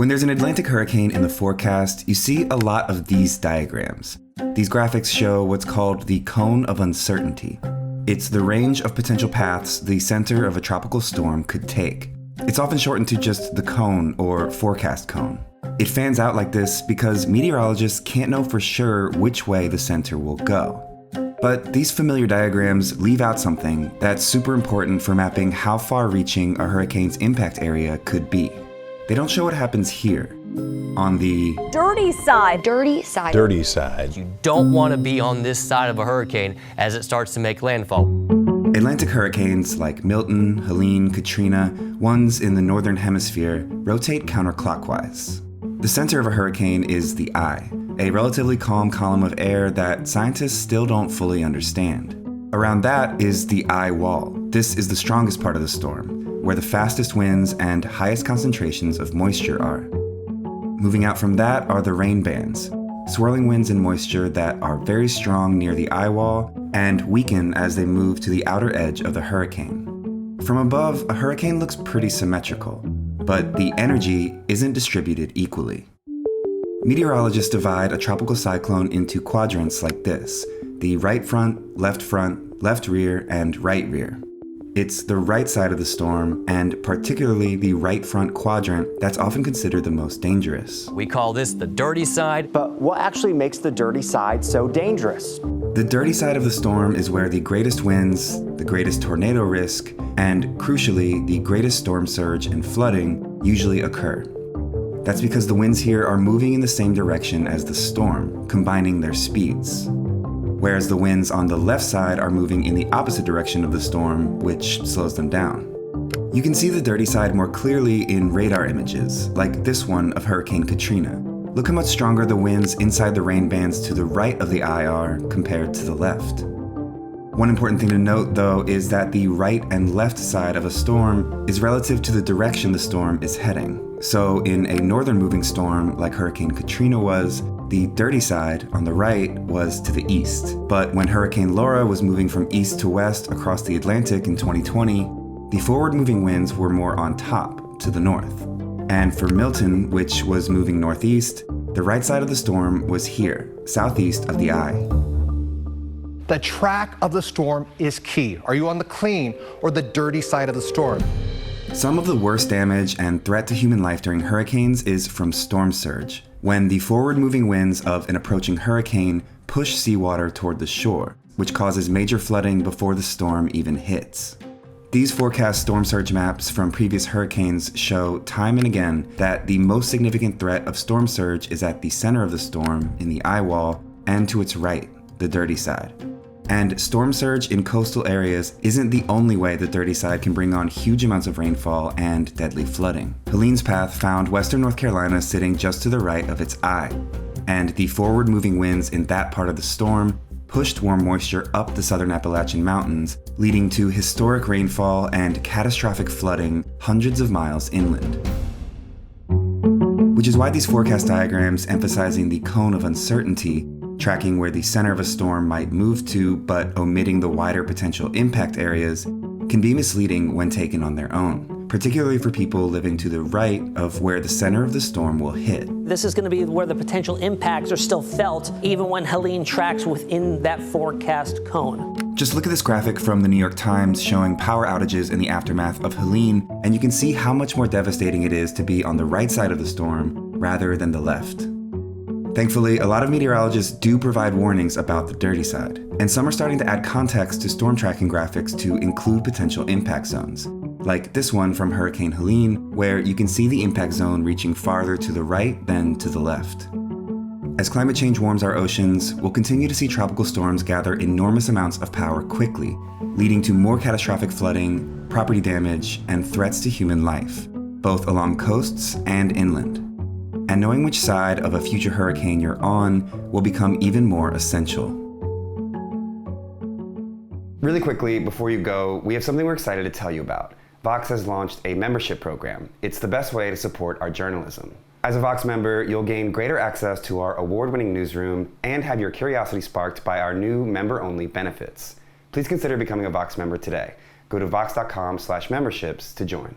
When there's an Atlantic hurricane in the forecast, you see a lot of these diagrams. These graphics show what's called the cone of uncertainty. It's the range of potential paths the center of a tropical storm could take. It's often shortened to just the cone or forecast cone. It fans out like this because meteorologists can't know for sure which way the center will go. But these familiar diagrams leave out something that's super important for mapping how far-reaching a hurricane's impact area could be. They don't show what happens here, on the dirty side. Dirty side. Dirty side. You don't want to be on this side of a hurricane as it starts to make landfall. Atlantic hurricanes like Milton, Helene, Katrina, ones in the northern hemisphere, rotate counterclockwise. The center of a hurricane is the eye, a relatively calm column of air that scientists still don't fully understand. Around that is the eye wall. This is the strongest part of the storm, where the fastest winds and highest concentrations of moisture are. Moving out from that are the rain bands, swirling winds and moisture that are very strong near the eye wall and weaken as they move to the outer edge of the hurricane. From above, a hurricane looks pretty symmetrical, but the energy isn't distributed equally. Meteorologists divide a tropical cyclone into quadrants like this: the right front, left rear, and right rear. It's the right side of the storm, and particularly the right front quadrant, that's often considered the most dangerous. We call this the dirty side. But what actually makes the dirty side so dangerous? The dirty side of the storm is where the greatest winds, the greatest tornado risk, and crucially, the greatest storm surge and flooding usually occur. That's because the winds here are moving in the same direction as the storm, combining their speeds. Whereas the winds on the left side are moving in the opposite direction of the storm, which slows them down. You can see the dirty side more clearly in radar images, like this one of Hurricane Katrina. Look how much stronger the winds inside the rain bands to the right of the eye are compared to the left. One important thing to note, though, is that the right and left side of a storm is relative to the direction the storm is heading. So in a northern moving storm like Hurricane Katrina was, the dirty side on the right was to the east. But when Hurricane Laura was moving from east to west across the Atlantic in 2020, the forward-moving winds were more on top, to the north. And for Milton, which was moving northeast, the right side of the storm was here, southeast of the eye. The track of the storm is key. Are you on the clean or the dirty side of the storm? Some of the worst damage and threat to human life during hurricanes is from storm surge, when the forward-moving winds of an approaching hurricane push seawater toward the shore, which causes major flooding before the storm even hits. These forecast storm surge maps from previous hurricanes show time and again that the most significant threat of storm surge is at the center of the storm, in the eye wall, and to its right, the dirty side. And storm surge in coastal areas isn't the only way the dirty side can bring on huge amounts of rainfall and deadly flooding. Helene's path found western North Carolina sitting just to the right of its eye, and the forward-moving winds in that part of the storm pushed warm moisture up the southern Appalachian Mountains, leading to historic rainfall and catastrophic flooding hundreds of miles inland. Which is why these forecast diagrams emphasizing the cone of uncertainty, tracking where the center of a storm might move to but omitting the wider potential impact areas, can be misleading when taken on their own, particularly for people living to the right of where the center of the storm will hit. This is going to be where the potential impacts are still felt, even when Helene tracks within that forecast cone. Just look at this graphic from the New York Times showing power outages in the aftermath of Helene, and you can see how much more devastating it is to be on the right side of the storm rather than the left. Thankfully, a lot of meteorologists do provide warnings about the dirty side, and some are starting to add context to storm tracking graphics to include potential impact zones, like this one from Hurricane Helene, where you can see the impact zone reaching farther to the right than to the left. As climate change warms our oceans, we'll continue to see tropical storms gather enormous amounts of power quickly, leading to more catastrophic flooding, property damage, and threats to human life, both along coasts and inland. And knowing which side of a future hurricane you're on will become even more essential. Really quickly, before you go, we have something we're excited to tell you about. Vox has launched a membership program. It's the best way to support our journalism. As a Vox member, you'll gain greater access to our award-winning newsroom and have your curiosity sparked by our new member-only benefits. Please consider becoming a Vox member today. Go to vox.com/memberships to join.